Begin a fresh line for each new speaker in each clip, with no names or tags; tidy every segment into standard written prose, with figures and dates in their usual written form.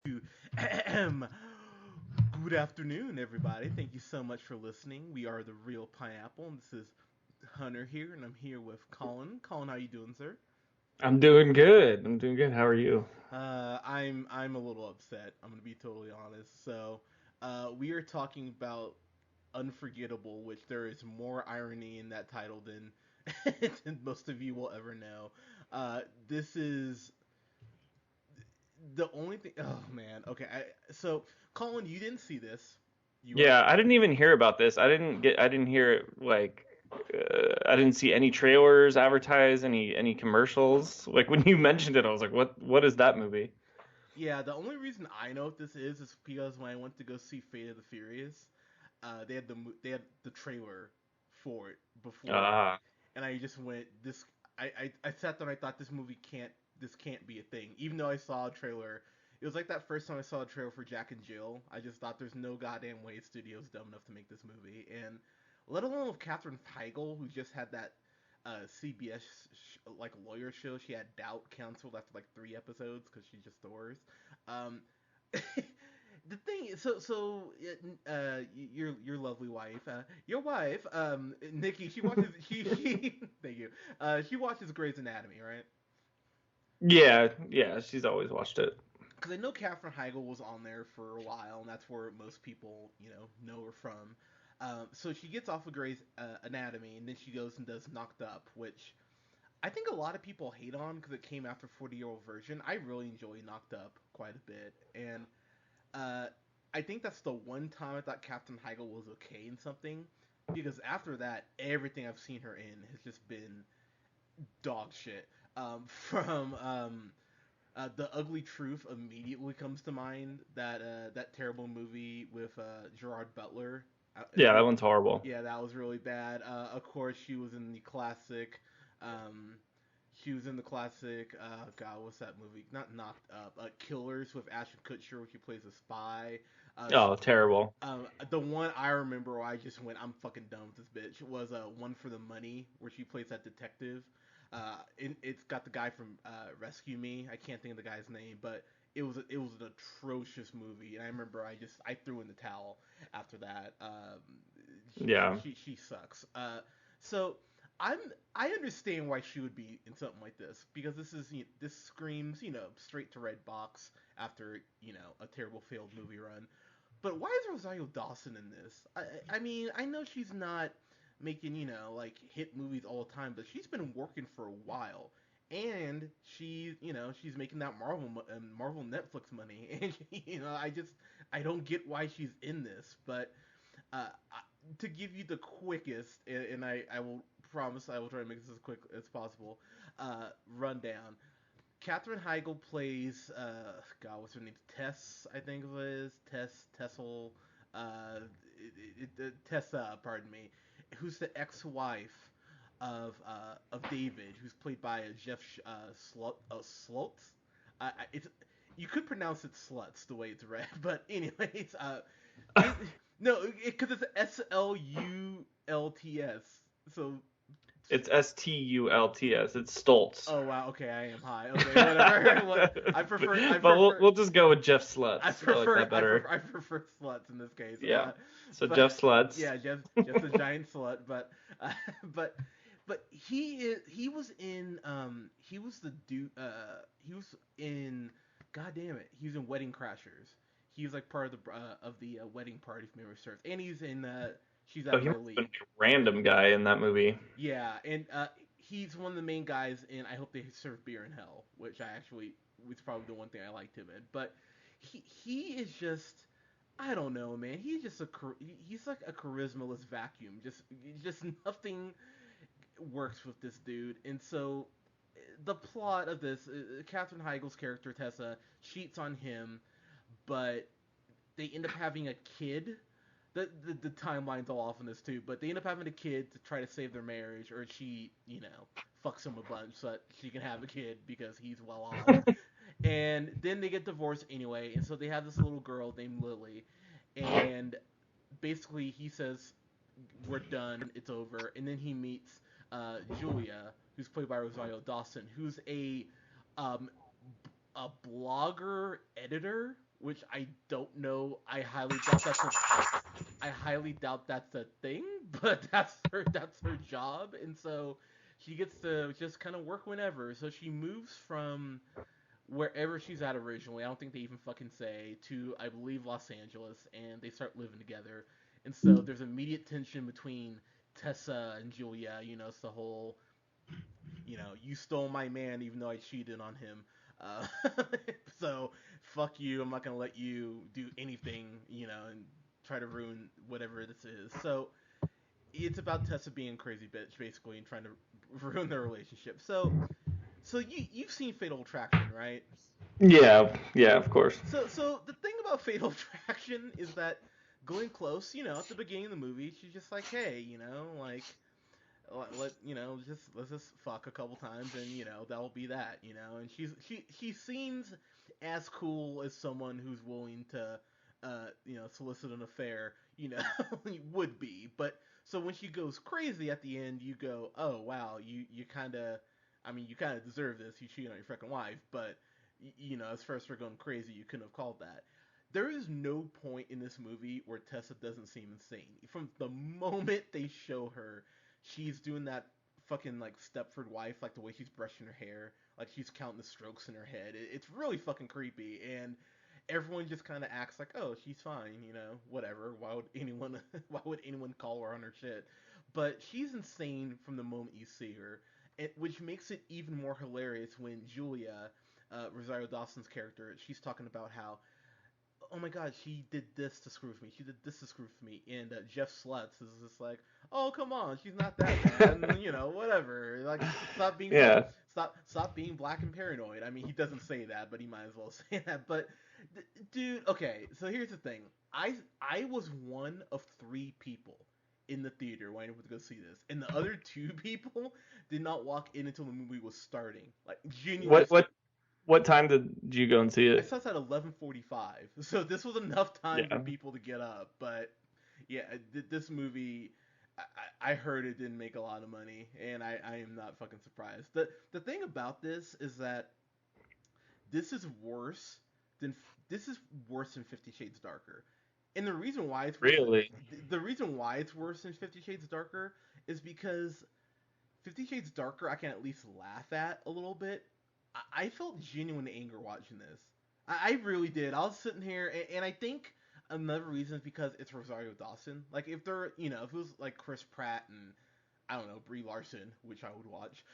to Good afternoon, everybody. Thank you so much for listening. We are the Real Pineapple, and this is Hunter here, and I'm here with Colin. Colin, how you doing, sir?
I'm doing good. I'm doing good. How are you?
I'm a little upset. I'm gonna be totally honest. We are talking about Unforgettable, which there is more irony in that title than than most of you will ever know. This is the only thing. Oh man. Okay. So Colin, you didn't see this. You are
Yeah, I didn't even hear about this. I didn't hear it I didn't see any trailers advertised, any commercials. Like when you mentioned it, I was like, what is that movie?
Yeah, the only reason I know what this is because when I went to go see Fate of the Furious, they had the trailer for it before,
Ah,
and I just went this. I sat there and I thought this can't be a thing. Even though I saw a trailer, it was like that first time I saw a trailer for Jack and Jill. I just thought there's no goddamn way studio's dumb enough to make this movie, and let alone with Katherine Heigl, who just had that CBS like lawyer show. She had Doubt canceled after like 3 episodes because she's just the worst. Um, the thing is, your lovely wife, your wife, Nikki, she watches she thank you, she watches Grey's Anatomy, right?
yeah, yeah. She's always watched it.
Because I know Katherine Heigl was on there for a while, and that's where most people, know her from. So she gets off of Grey's Anatomy, and then she goes and does Knocked Up, which I think a lot of people hate on because it came after 40-year-old version. I really enjoy Knocked Up quite a bit, and uh, I think that's the one time I thought Captain Heigl was okay in something, because after that, everything I've seen her in has just been dog shit. From The Ugly Truth immediately comes to mind. That terrible movie with Gerard Butler.
Yeah, that one's horrible.
Yeah, that was really bad. Of course, she was in the classic. Um, she was in the classic. God, what's that movie? Not Knocked Up. Killers with Ashton Kutcher, where she plays a spy.
Oh, terrible.
The one I remember where I just went, I'm fucking done with this bitch, was One for the Money, where she plays that detective. It's got the guy from Rescue Me. I can't think of the guy's name, but it was an atrocious movie, and I remember I threw in the towel after that.
Yeah.
She sucks. So I'm I understand why she would be in something like this, because this screams, straight to red box after a terrible failed movie run. But why is Rosario Dawson in this? I mean, I know she's not making, like hit movies all the time, but she's been working for a while. And she's making that Marvel Netflix money, and I don't get why she's in this. But to give you the quickest, and I will promise I will try to make this as quick as possible, rundown. Katherine Heigl plays God, what's her name? Tess, I think it was Tessel, Tessa, pardon me, who's the ex-wife of David, who's played by Jeff Slutz. It's You could pronounce it Sluts the way it's read, but anyways, it, no, because it's Slults. So
It's Stults. It's Stoltz.
oh wow, okay, I am high. Okay, whatever. I
But we'll
prefer
just go with Jeff Sluts. I like that better.
I prefer sluts in this case.
Yeah. So
But
Jeff Sluts.
yeah, Jeff's a giant slut, but he was in he was the dude he was in God damn it, he was in Wedding Crashers. He was like part of the wedding party from Memory Serves, and he's in She's Out
Oh,
of
he
My
must have been
League.
a random guy in that movie.
Yeah, and he's one of the main guys in I Hope They Serve Beer in Hell, which I actually was probably the one thing I liked him in. But he is just, I don't know, man. He's just he's like a charismaless vacuum. Just nothing works with this dude. And so the plot of this, Katherine Heigl's character Tessa cheats on him, but they end up having a kid. The timeline's all off in this too, but they end up having a kid to try to save their marriage, or she, fucks him a bunch so that she can have a kid because he's well off. And then they get divorced anyway, and so they have this little girl named Lily, and basically he says we're done, it's over, and then he meets Julia, who's played by Rosario Dawson, who's um, a blogger editor. which I don't know. I highly doubt that's a thing, but that's her job, and so she gets to just kind of work whenever. So she moves from wherever she's at originally. I don't think they even fucking say to, I believe, Los Angeles, and they start living together. And so there's immediate tension between Tessa and Julia. It's the whole, you stole my man even though I cheated on him. Uh, so fuck you. I'm not gonna let you do anything, and try to ruin whatever this is. So it's about Tessa being a crazy bitch basically and trying to ruin their relationship. So you've seen Fatal Attraction, right?
Yeah, yeah, of course.
So the thing about Fatal Attraction is that Glenn Close, at the beginning of the movie, she's just like, hey, like let's just fuck a couple times and that'll be that, and she seems as cool as someone who's willing to solicit an affair, would be. But so when she goes crazy at the end, you go, oh wow, you kind of, I mean, you kind of deserve this. You cheated on your freaking wife, but as far as her going crazy, you couldn't have called that. There is no point in this movie where Tessa doesn't seem insane. From the moment they show her, she's doing that fucking like Stepford wife, like the way she's brushing her hair, like she's counting the strokes in her head. It's really fucking creepy, and everyone just kind of acts like, oh, she's fine, whatever. Why would anyone, why would anyone call her on her shit? But she's insane from the moment you see her, which makes it even more hilarious when Julia, Rosario Dawson's character, she's talking about how, oh my god, she did this to screw with me. She did this to screw with me. And Jeff Slutz is just like, oh come on, she's not that bad. Whatever. Like, stop being
Yeah.
stop being black and paranoid. I mean, he doesn't say that, but he might as well say that. But dude, okay. So here's the thing. I was one of three people in the theater when I went to go see this, and the other two people did not walk in until the movie was starting. Like, genuinely.
What time did you go and see
I
it?
saw it at 11:45, so this was enough time for
Yeah.
people to get up. But yeah, this movie, I heard it didn't make a lot of money, and I am not fucking surprised. The thing about this is that this is worse than this is worse than 50 Shades Darker. And the reason why it's worse than
Really?
the reason why it's worse than 50 Shades Darker is because 50 Shades Darker I can at least laugh at a little bit. I felt genuine anger watching this. I really did. I was sitting here, and I think another reason is because it's Rosario Dawson. Like, if they're, if it was like Chris Pratt and, I don't know, Brie Larson, which I would watch,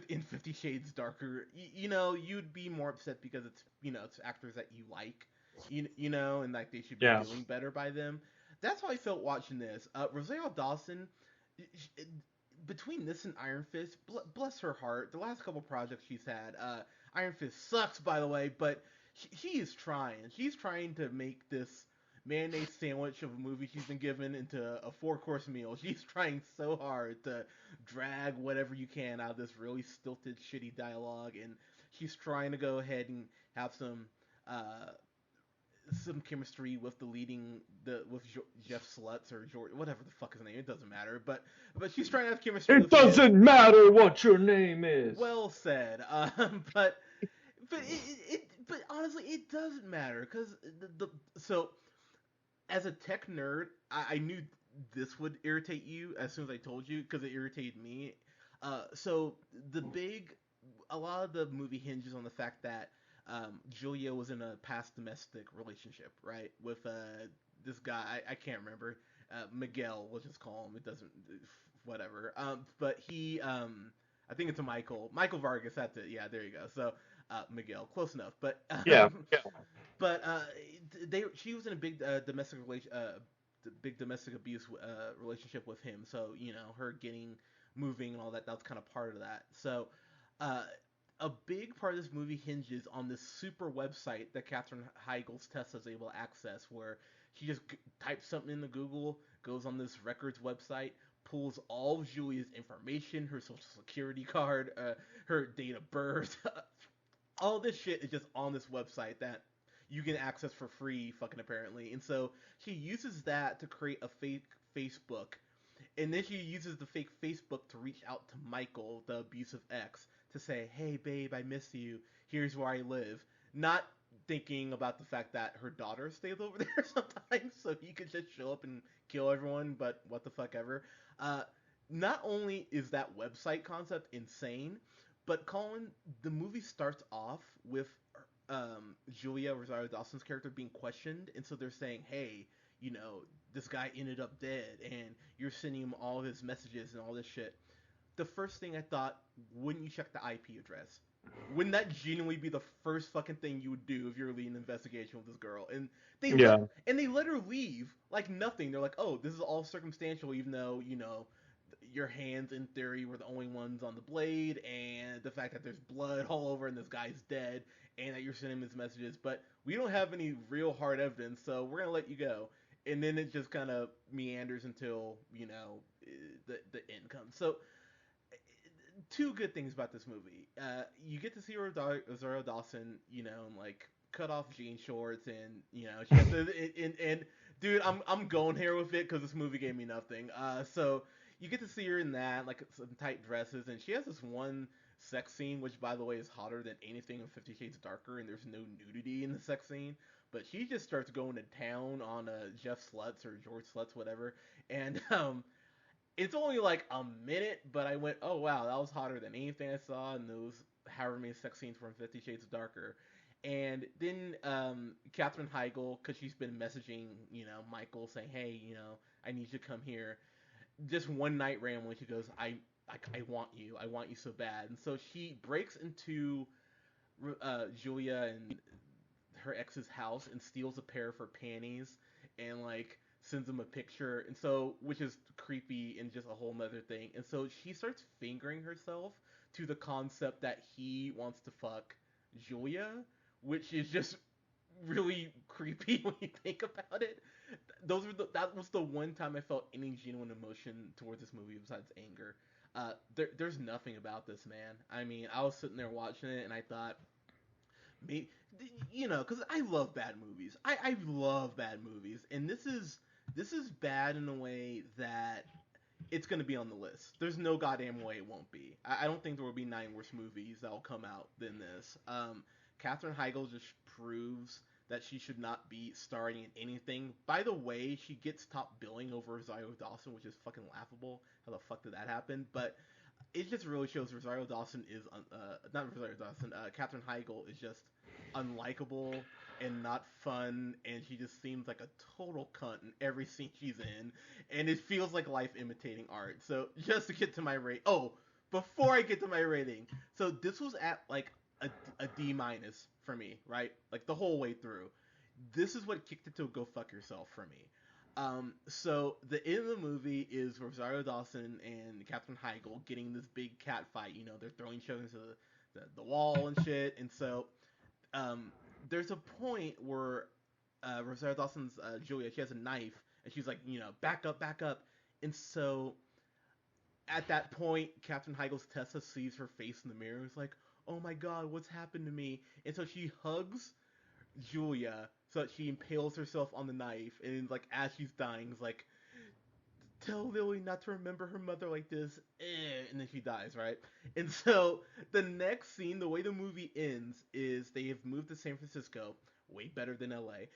in 50 Shades Darker, you'd be more upset because it's actors that you like, and like they should be
Yeah.
doing better by them. That's how I felt watching this. Rosario Dawson, between this and Iron Fist, bless her heart, the last couple projects she's had, Iron Fist sucks, by the way, but she is trying. She's trying to make this mayonnaise sandwich of a movie she's been given into a four-course meal. She's trying so hard to drag whatever you can out of this really stilted, shitty dialogue, and she's trying to go ahead and have uh, some chemistry with the leading with Jeff Slutz or George, whatever the fuck his name. It doesn't matter, but she's trying to have chemistry
It
with him.
doesn't matter what your name is.
Well said. But honestly, it doesn't matter because so as a tech nerd, I knew this would irritate you as soon as I told you because it irritated me. So the big, a lot of the movie hinges on the fact that Julia was in a past domestic relationship, right, with this guy. I can't remember. Miguel, we'll just call him. It doesn't, whatever. But I think it's a Michael Vargas. That's it. Yeah, there you go. So Miguel, close enough. But
Yeah. Yeah.
but she was in a big big domestic abuse relationship with him. So her getting moving and all that, that's kind of part of that. So uh, a big part of this movie hinges on this super website that Katherine Heigl's Tessa is able to access, where she just types something into Google, goes on this records website, pulls all of Julia's information, her social security card, her date of birth, all this shit is just on this website that you can access for free, fucking apparently. And so she uses that to create a fake Facebook, and then she uses the fake Facebook to reach out to Michael, the abusive ex, to say, "Hey, babe, I miss you. Here's where I live." Not thinking about the fact that her daughter stays over there sometimes, so he could just show up and kill everyone. But what the fuck ever. Uh, Not only is that website concept insane, but Colin, the movie starts off with Julia Rosario Dawson's character being questioned, and so they're saying, "Hey, you know, this guy ended up dead, and you're sending him all his messages and all this shit." The first thing I thought, wouldn't you check the IP address? Wouldn't that genuinely be the first fucking thing you would do if you're leading an investigation with this girl? And
Yeah.
they let her leave like nothing. They're like, "Oh, this is all circumstantial, even though your hands in theory were the only ones on the blade, and the fact that there's blood all over and this guy's dead, and that you're sending him his messages, but we don't have any real hard evidence, so we're gonna let you go." And then it just kind of meanders until the end comes. So two good things about this movie. You get to see Rosario Dawson, in like cut off jean shorts, and she has to, and dude, I'm going here with it because this movie gave me nothing. So you get to see her in that, like some tight dresses, and she has this one sex scene, which by the way is hotter than anything in 50 Shades Darker, and there's no nudity in the sex scene. But she just starts going to town on Jeff Slutz or George Slutz, whatever, and it's only like a minute, but I went, oh wow, that was hotter than anything I saw in those however many sex scenes from 50 Shades of Darker. And then Katherine Heigl, because she's been messaging, Michael saying, hey, I need you to come here. Just one night rambling, she goes, I want you so bad. And so she breaks into Julia and her ex's house and steals a pair of her panties and like sends him a picture, and so which is creepy and just a whole nother thing. And so she starts fingering herself to the concept that he wants to fuck Julia, which is just really creepy when you think about it. That was the one time I felt any genuine emotion towards this movie besides anger. There's nothing about this, man. I mean, I was sitting there watching it and I thought, me, because I love bad movies. I love bad movies, and this is bad in a way that it's going to be on the list. There's no goddamn way it won't be. I don't think there will be 9 worse movies that will come out than this. Katherine Heigl just proves that she should not be starring in anything. By the way, she gets top billing over Rosario Dawson, which is fucking laughable. How the fuck did that happen? But it just really shows Rosario Dawson is not Rosario Dawson. Katherine Heigl is just unlikable and not fun, and she just seems like a total cunt in every scene she's in, and it feels like life imitating art. So just to get to my rate, before I get to my rating, so this was at like a D minus for me, right? Like the whole way through. This is what kicked it to a go fuck yourself for me. So the end of the movie is Rosario Dawson and Katherine Heigl getting this big cat fight. They're throwing each other into the wall and shit. And so um, there's a point where Rosario Dawson's Julia, she has a knife, and she's like, back up, back up. And so at that point, Katherine Heigl's Tessa sees her face in the mirror. It's like, oh my god, what's happened to me? And so she hugs Julia so that she impales herself on the knife, and like as she's dying, is like, tell Lily not to remember her mother like this, and then she dies, right? And so the next scene, the way the movie ends, is they have moved to San Francisco, way better than LA.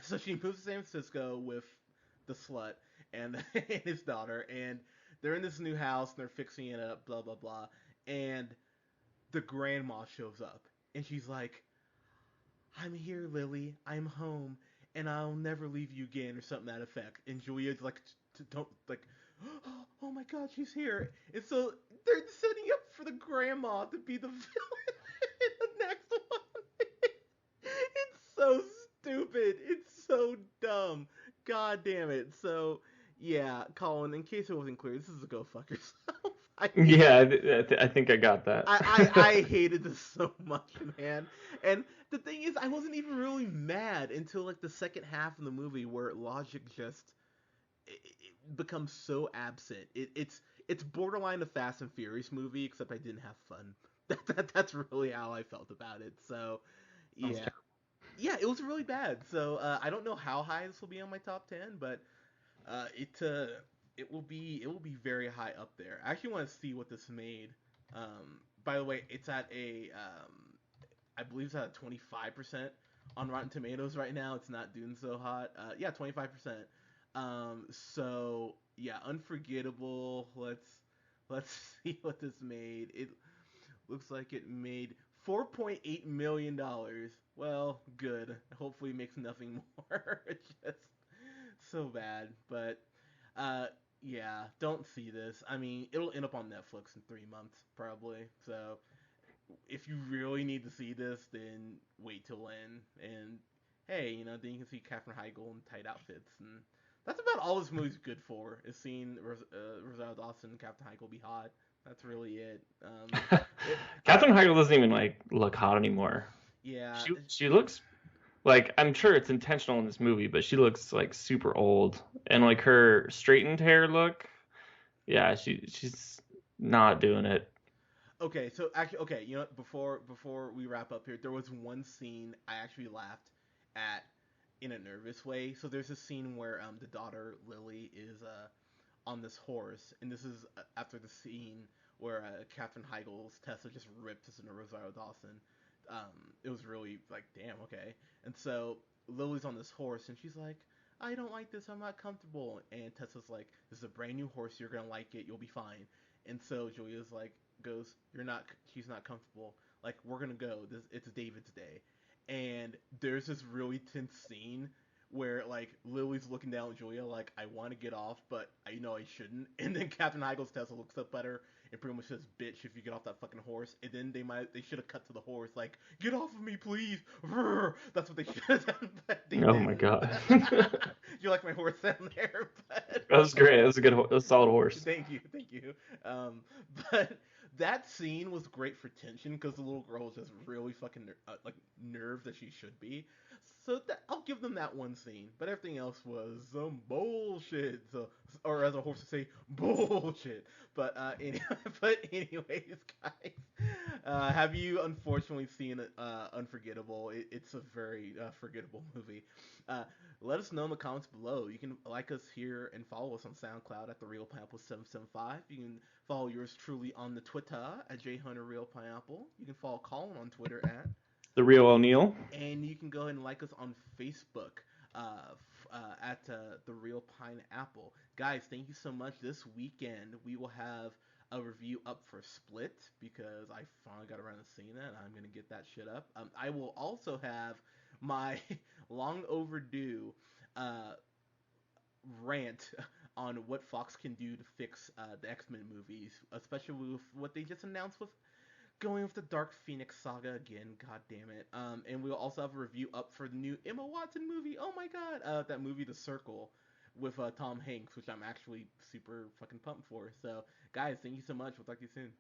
So she moves to San Francisco with the slut and, and his daughter, and they're in this new house, and they're fixing it up, blah blah blah, and the grandma shows up, and she's like, I'm here, Lily. I'm home, and I'll never leave you again, or something to that effect. And Julia's like, don't like, oh my god, she's here. And so they're setting up for the grandma to be the villain in the next one. It's so stupid. It's so dumb. God damn it. So yeah, Colin. In case it wasn't clear, this is a go fuck yourself. I hate
Yeah, I think I got that.
I hated this so much, man. And the thing is, I wasn't even really mad until like the second half of the movie, where logic just it becomes so absent. It's borderline a Fast and Furious movie, except I didn't have fun. That's really how I felt about it. So
Sounds
yeah, yeah, it was really bad. So I don't know how high this will be on my top 10, but it will be very high up there. I actually want to see what this made. By the way, it's at I believe it's at a 25% on Rotten Tomatoes right now. It's not doing so hot. Yeah, 25%. So yeah, Unforgettable. Let's see what this made. It looks like it made $4.8 million. Well, good. Hopefully, it makes nothing more. Just so bad. But uh, yeah, don't see this. I mean, it'll end up on Netflix in 3 months probably. So if you really need to see this, then wait till then. And hey, then you can see Katherine Heigl in tight outfits, and that's about all this movie's good for. Is seeing Rosario Dawson and Captain Heigl be hot. That's really it. It
Katherine Heigl doesn't even like look hot anymore.
yeah,
She looks like, I'm sure it's intentional in this movie, but she looks like super old, and like her straightened hair look. Yeah, she's not doing it.
okay, so actually, okay, before we wrap up here, there was one scene I actually laughed at in a nervous way. So there's a scene where the daughter Lily is on this horse, and this is after the scene where Katherine Heigl's Tessa just ripped into Rosario Dawson. It was really like, damn, okay. And so Lily's on this horse, and she's like, I don't like this. I'm not comfortable. And Tessa's like, this is a brand new horse. You're gonna like it. You'll be fine. And so Julia's like, goes, you're not. She's not comfortable. Like, we're gonna go. It's David's day. And there's this really tense scene where like Lily's looking down at Julia like, I want to get off, but I know I shouldn't. And then Captain Heigl's Tessa looks up at her and pretty much says, "Bitch, if you get off that fucking horse." And then they should have cut to the horse like, "Get off of me, please." That's what they should have done, but they
Oh my
didn't.
god.
You like my horse sound there, but
That was great. That was a good, a solid horse.
thank you. Um, but that scene was great for tension because the little girl was just really fucking like nerved that she should be. So I'll give them that one scene, but everything else was some bullshit. So, or as a horse would say, bullshit. But but anyways, guys, have you unfortunately seen Unforgettable? It's a very forgettable movie. Uh, Let us know in the comments below. You can like us here and follow us on SoundCloud at the Real Pineapple 775. You can follow yours truly on the Twitter at JHunterRealPineapple. You can follow Colin on Twitter at,
The real O'Neill.
and you can go ahead and like us on Facebook at the Real Pineapple. Guys, thank you so much. This weekend we will have a review up for Split because I finally got around to seeing that. I'm gonna get that shit up. I will also have my long overdue uh, rant on what Fox can do to fix the X-Men movies, especially with what they just announced with going with the Dark Phoenix saga again. God damn it. And we'll also have a review up for the new Emma Watson movie. Oh my god, that movie, The Circle, with Tom Hanks, which I'm actually super fucking pumped for. So, guys, thank you so much. We'll talk to you soon.